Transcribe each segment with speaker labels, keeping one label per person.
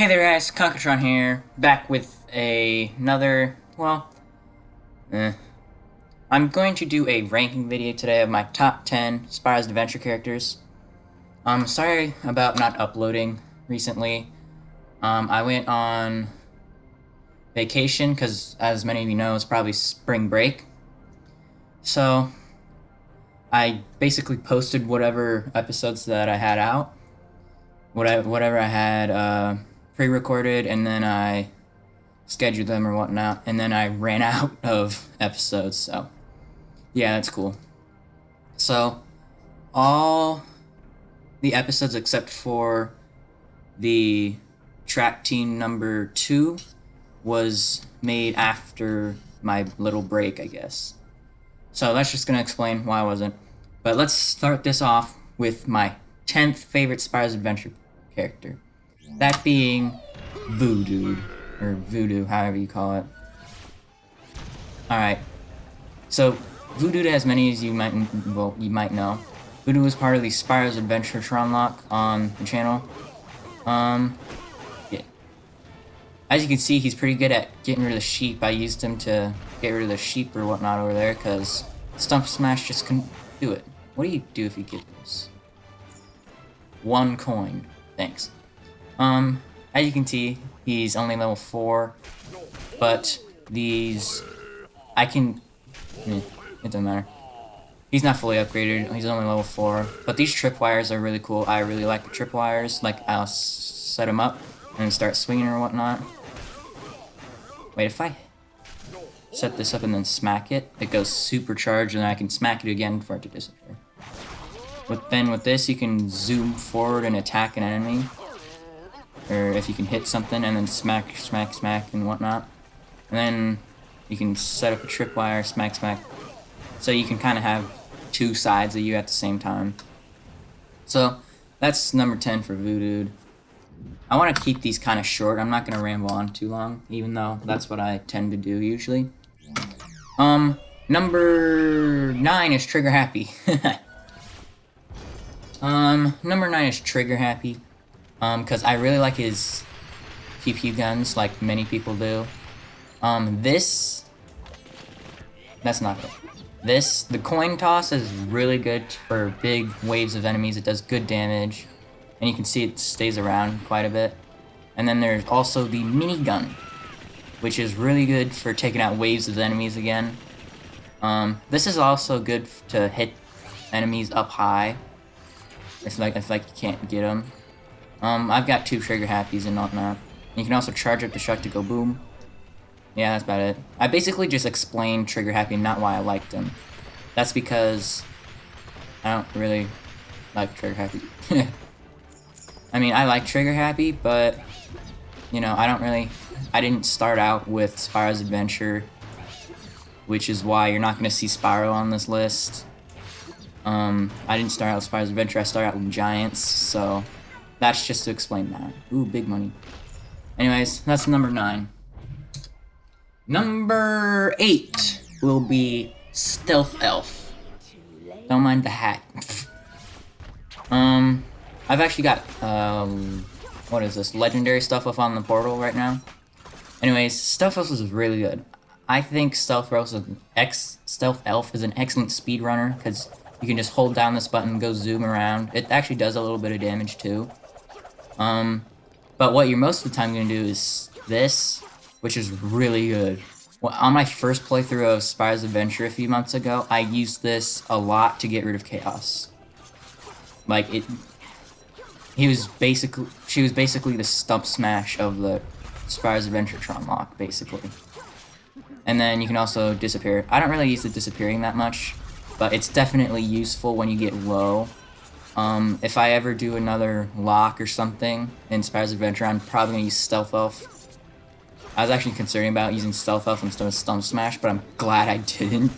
Speaker 1: Hey there guys, Conquertron here, back with another, I'm going to do a ranking video today of my top 10 Spyros Adventure characters. Sorry about not uploading recently. I went on vacation, because as many of you know, it's probably spring break. So, I basically posted whatever episodes that I had out. Whatever I had, pre-recorded, and then I scheduled them or whatnot, and then I ran out of episodes, so yeah, that's cool. So all the episodes except for the track team number 2 was made after my little break, I guess. So that's just gonna explain why I wasn't. But let's start this off with my 10th favorite Spyros Adventure character. That being Voodoo, or Voodoo, however you call it. Alright, so Voodoo, as many as you might know, Voodoo was part of the Spyros Adventure Tron lock on the channel. Yeah. As you can see, he's pretty good at getting rid of the sheep. I used him to get rid of the sheep or whatnot over there, because Stump Smash just couldn't do it. What do you do if you get this? 1 coin. Thanks. As you can see, he's only level 4, but these, it doesn't matter. He's not fully upgraded, he's only level 4, but these tripwires are really cool. I really like the tripwires. Like, I'll set them up and start swinging or whatnot. Wait, if I set this up and then smack it, it goes supercharged, and I can smack it again for it to disappear. Then with this, you can zoom forward and attack an enemy. Or if you can hit something and then smack, smack, smack, and whatnot. And then you can set up a tripwire, smack, smack. So you can kind of have 2 sides of you at the same time. So that's number 10 for Voodoo. I want to keep these kind of short. I'm not going to ramble on too long, even though that's what I tend to do usually. Number 9 is Trigger Happy. Number 9 is Trigger Happy. Because I really like his pew pew guns, like many people do. That's not good. The coin toss is really good for big waves of enemies. It does good damage, and you can see it stays around quite a bit. And then there's also the minigun, which is really good for taking out waves of enemies again. This is also good to hit enemies up high. If you can't get them. I've got 2 Trigger Happies and whatnot. You can also charge up the shot to go boom. Yeah, that's about it. I basically just explained Trigger Happy, not why I liked him. That's because I don't really like Trigger Happy. I mean, I like Trigger Happy, but, you know, I didn't start out with Spyro's Adventure, which is why you're not going to see Spyro on this list. I didn't start out with Spyro's Adventure, I started out with Giants, so that's just to explain that. Ooh, big money. Anyways, that's number 9. Number 8 will be Stealth Elf. Don't mind the hat. I've actually got, what is this? Legendary Stealth Elf on the portal right now. Anyways, Stealth Elf is really good. I think Stealth Elf is an excellent speedrunner, because you can just hold down this button and go zoom around. It actually does a little bit of damage too. But what you're most of the time going to do is this, which is really good. Well, on my first playthrough of Spyro's Adventure a few months ago, I used this a lot to get rid of chaos. Like, she was basically the Stump Smash of the Spyro's Adventure Tron lock, basically. And then you can also disappear. I don't really use the disappearing that much, but it's definitely useful when you get low. If I ever do another lock or something in Spyro's Adventure, I'm probably gonna use Stealth Elf. I was actually considering about using Stealth Elf instead of Stump Smash, but I'm glad I didn't,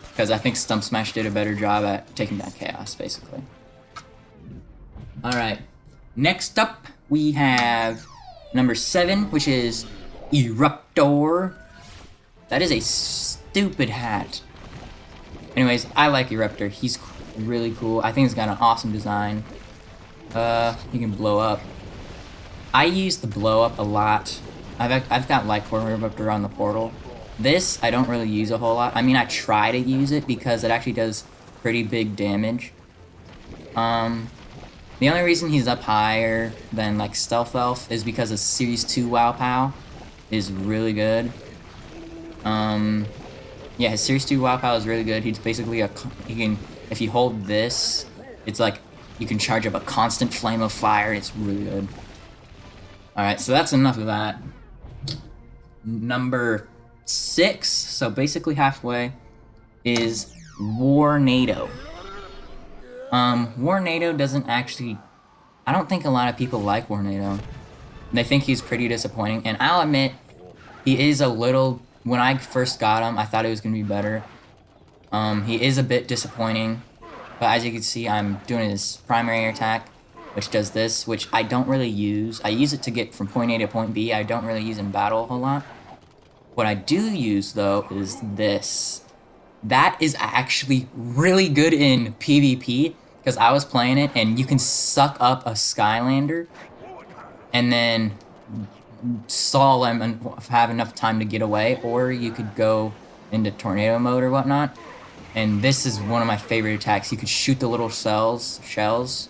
Speaker 1: because I think Stump Smash did a better job at taking down chaos, basically. Alright, next up we have number 7, which is Eruptor. That is a stupid hat. Anyways, I like Eruptor. He's really cool. I think he's got an awesome design. He can blow up. I use the blow up a lot. I've got light core eruptor on the portal. This I don't really use a whole lot. I mean, I try to use it because it actually does pretty big damage. The only reason he's up higher than like Stealth Elf is because his Series 2 Wow Pow is really good. Yeah, his Series 2 Wow Pow is really good. He's basically if you hold this, it's like you can charge up a constant flame of fire. It's really good. Alright, so that's enough of that. Number 6, so basically halfway, is Warnado. Warnado doesn't actually... I don't think a lot of people like Warnado. They think he's pretty disappointing, and I'll admit, he is a little... When I first got him, I thought it was going to be better. He is a bit disappointing, but as you can see, I'm doing his primary attack, which does this, which I don't really use. I use it to get from point A to point B. I don't really use in battle a whole lot. What I do use, though, is this. That is actually really good in PvP, because I was playing it, and you can suck up a Skylander, and then stall him and have enough time to get away, or you could go into tornado mode or whatnot. And this is one of my favorite attacks. You could shoot the little shells.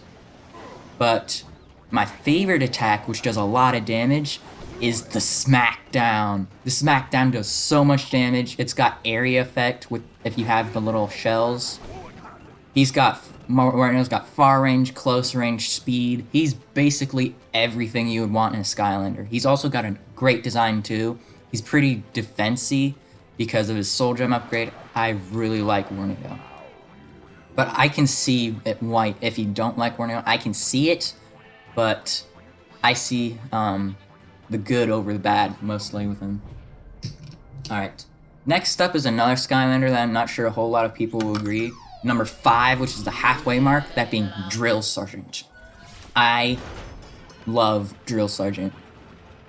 Speaker 1: But my favorite attack, which does a lot of damage, is the Smackdown. The Smackdown does so much damage. It's got area effect with if you have the little shells. He's got far range, close range, speed. He's basically everything you would want in a Skylander. He's also got a great design too. He's pretty defensive because of his Soul Gem upgrade. I really like Warnado. But I can see it white. If you don't like Warnado, I can see it, but I see the good over the bad mostly with him. Alright. Next up is another Skylander that I'm not sure a whole lot of people will agree. Number 5, which is the halfway mark, that being Drill Sergeant. I love Drill Sergeant.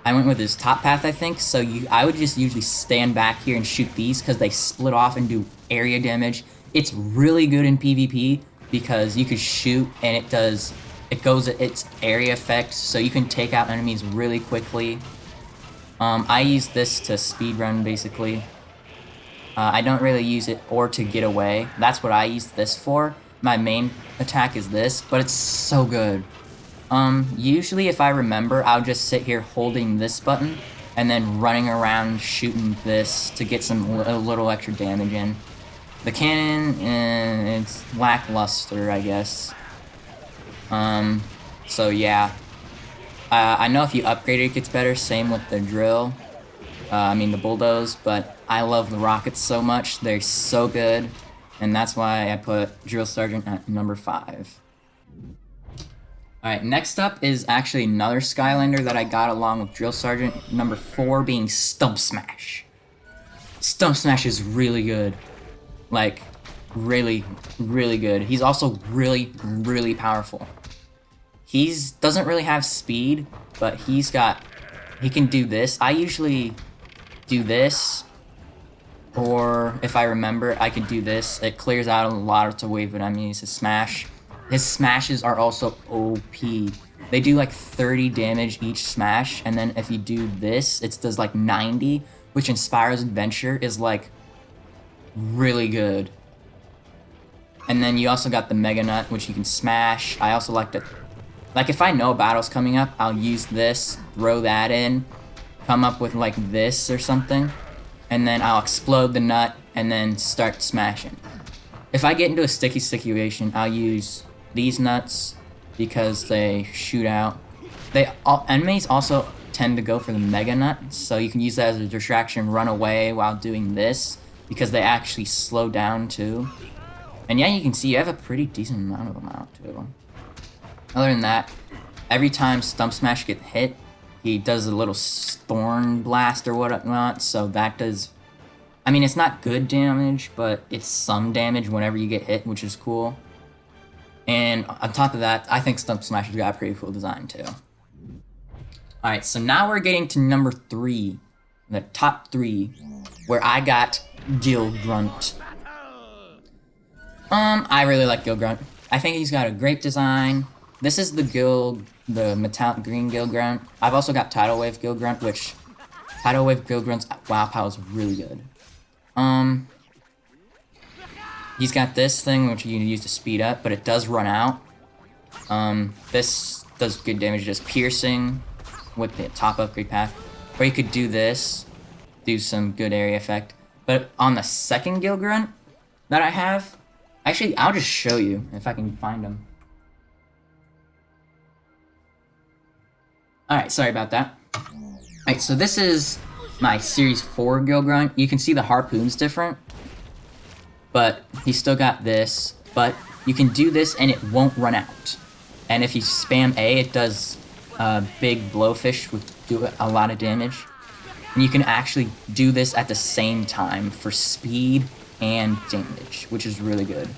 Speaker 1: I went with his top path, I think, so I would just usually stand back here and shoot these because they split off and do area damage. It's really good in PvP because you could shoot and it goes at its area effect, so you can take out enemies really quickly. I use this to speedrun, basically. I don't really use it or to get away. That's what I use this for. My main attack is this, but it's so good. Usually if I remember, I'll just sit here holding this button and then running around shooting this to get a little extra damage in. The cannon, it's lackluster, I guess. So yeah. I know if you upgrade it, it gets better. Same with the drill. The bulldoze, but I love the rockets so much. They're so good, and that's why I put Drill Sergeant at number 5. Alright, next up is actually another Skylander that I got along with Drill Sergeant, number 4 being Stump Smash. Stump Smash is really good. Like, really, really good. He's also really, really powerful. He doesn't really have speed, but he can do this. I usually do this, or if I remember, I could do this. It clears out a lot of wave enemies. His smash. His smashes are also OP. They do like 30 damage each smash, and then if you do this, it does like 90, which in Spyros Adventure is like really good. And then you also got the Mega Nut, which you can smash. I also like to, like if I know a battle's coming up, I'll use this, throw that in, come up with like this or something, and then I'll explode the nut and then start smashing. If I get into a sticky situation, I'll use these nuts because they shoot out. Enemies also tend to go for the Mega Nut, so you can use that as a distraction, run away while doing this, because they actually slow down too. And yeah, you can see you have a pretty decent amount of them out too. Other than that, every time Stump Smash gets hit, he does a little Thorn Blast or whatnot, so that does... I mean, it's not good damage, but it's some damage whenever you get hit, which is cool. And on top of that, I think Stump Smash has got a pretty cool design too. Alright, so now we're getting to number 3, the top 3, where I got Gil Grunt. I really like Gil Grunt. I think he's got a great design. this is the guild, the metallic green guild grunt. I've also got tidal wave guild grunt, which tidal wave guild grunt's wow pow is really good. He's got this thing which you can use to speed up, but it does run out. This does good damage, just piercing with the top upgrade path. Or you could do this, do some good area effect. But on the second guild grunt that I have, actually, I'll just show you if I can find them. Alright, sorry about that. Alright, so this is my Series 4 guild grunt. You can see the harpoon's different, but he's still got this. But you can do this and it won't run out. And if you spam A, it does big blowfish with do a lot of damage. And you can actually do this at the same time for speed and damage, which is really good.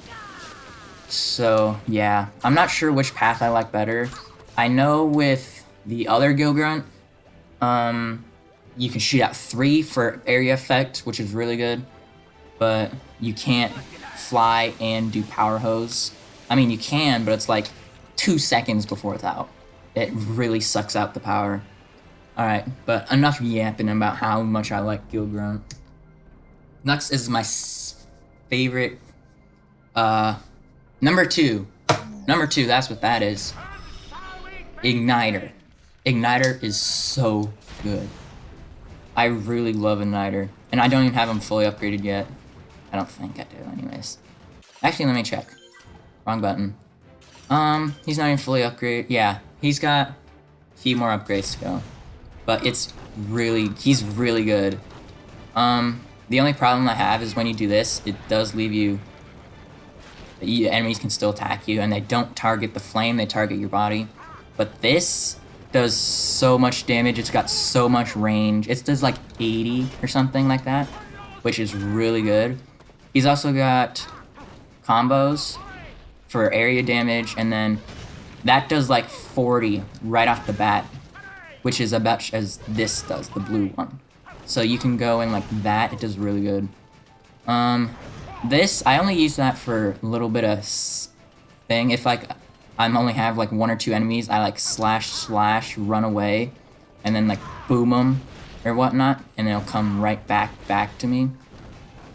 Speaker 1: So, yeah. I'm not sure which path I like better. I know with the other guild grunt, you can shoot out 3 for area effect, which is really good. But you can't fly and do power hose. I mean, you can, but it's like 2 seconds before it's out. It really sucks out the power. Alright, but enough yapping about how much I like guild grunt. Next is my favorite, number 2. Number 2, that's what that is. Igniter. Igniter is so good. I really love Igniter. And I don't even have him fully upgraded yet. I don't think I do, anyways. Actually, let me check. Wrong button. He's not even fully upgraded. Yeah, he's got a few more upgrades to go. But he's really good. The only problem I have is when you do this, it does leave you... The enemies can still attack you, and they don't target the flame, they target your body. But this does so much damage, it's got so much range. It does like 80 or something like that, which is really good. He's also got combos for area damage, and then that does like 40 right off the bat, which is about as this does, the blue one. So you can go in like that, it does really good. This, I only use that for a little bit of thing. If like, I only have like 1 or 2 enemies, I like slash, run away, and then like boom them or whatnot, and they'll come right back to me.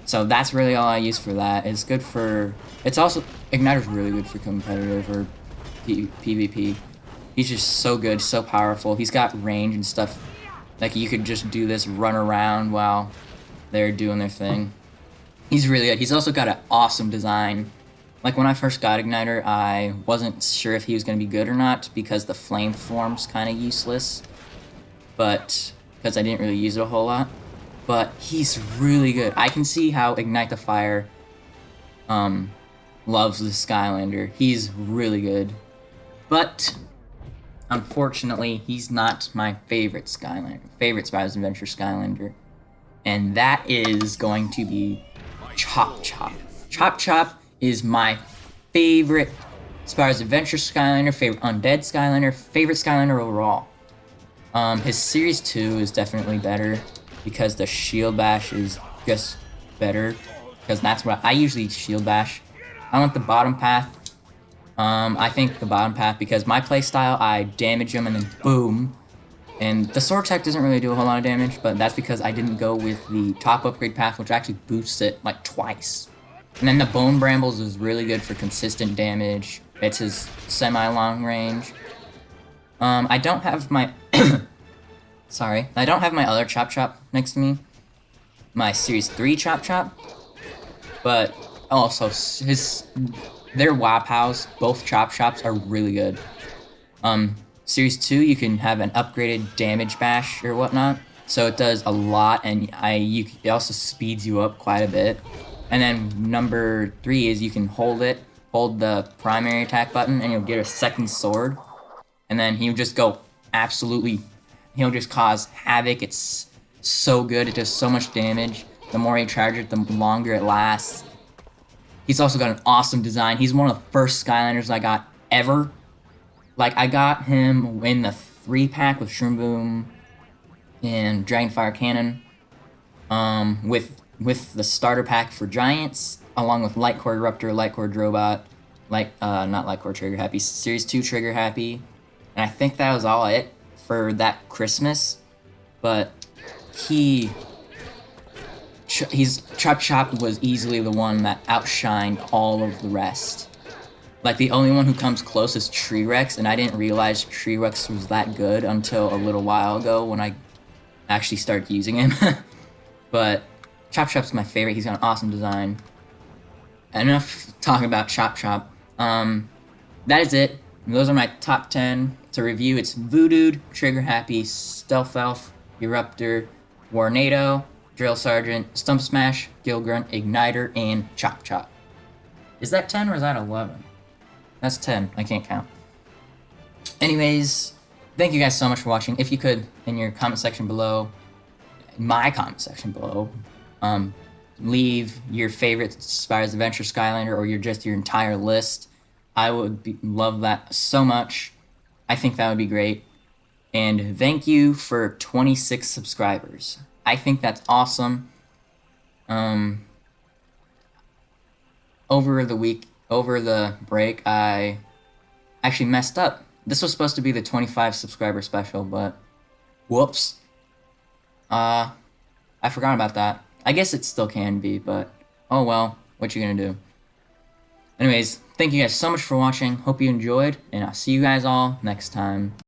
Speaker 1: So that's really all I use for that. It's good for, it's also, Igniter's really good for competitive or PvP. He's just so good, so powerful. He's got range and stuff. Like, you could just do this, run around while they're doing their thing. He's really good. He's also got an awesome design. Like, when I first got Igniter, I wasn't sure if he was going to be good or not, because the flame form's kind of useless. But, because I didn't really use it a whole lot. But he's really good. I can see how Ignite the Fire loves the Skylander. He's really good. But... unfortunately, he's not my favorite Skylander, Spyros Adventure Skylander. And that is going to be Chop Chop. Chop Chop is my favorite Spyros Adventure Skylander, favorite Undead Skylander, favorite Skylander overall. His Series 2 is definitely better, because the Shield Bash is just better. Because that's what I usually Shield Bash. I want the bottom path. I think the bottom path, because my playstyle, I damage them and then boom. And the sword tech doesn't really do a whole lot of damage, but that's because I didn't go with the top upgrade path, which actually boosts it like twice. And then the Bone Brambles is really good for consistent damage. It's his semi-long range. I don't have my... sorry. I don't have my other Chop Chop next to me. My Series 3 Chop Chop. But also, their WoW POWs, both Chop Chops, are really good. Series 2, you can have an upgraded damage bash or whatnot. So it does a lot, and it also speeds you up quite a bit. And then number 3 is you can hold the primary attack button, and you'll get a second sword. And then he'll just go he'll just cause havoc. It's so good, it does so much damage. The more you charge it, the longer it lasts. He's also got an awesome design. He's one of the first Skylanders I got ever. Like, I got him in the 3-pack with Shroom Boom and Dragonfire Cannon. With the starter pack for Giants, along with Light Core Eruptor, Light Core Drobot, not like core trigger happy, series 2 trigger happy, and I think that was all it for that Christmas. But he's Chop Chop was easily the one that outshined all of the rest. Like, the only one who comes close is Tree Rex, and I didn't realize Tree Rex was that good until a little while ago when I actually started using him. But Chop Chop's my favorite. He's got an awesome design. Enough talking about Chop Chop. That is it. Those are my top 10 to review. It's Voodooed, Trigger Happy, Stealth Elf, Eruptor, Warnado, Drill Sergeant, Stump Smash, Gill Grunt, Igniter, and Chop Chop. Is that 10 or is that 11? That's 10. I can't count. Anyways, thank you guys so much for watching. If you could, in your comment section below, leave your favorite Spyros Adventure Skylander or your entire list. I would love that so much. I think that would be great. And thank you for 26 subscribers. I think that's awesome. Over the break, I actually messed up. This was supposed to be the 25 subscriber special, but whoops. I forgot about that. I guess it still can be, but oh well, what you gonna do? Anyways, thank you guys so much for watching. Hope you enjoyed, and I'll see you guys all next time.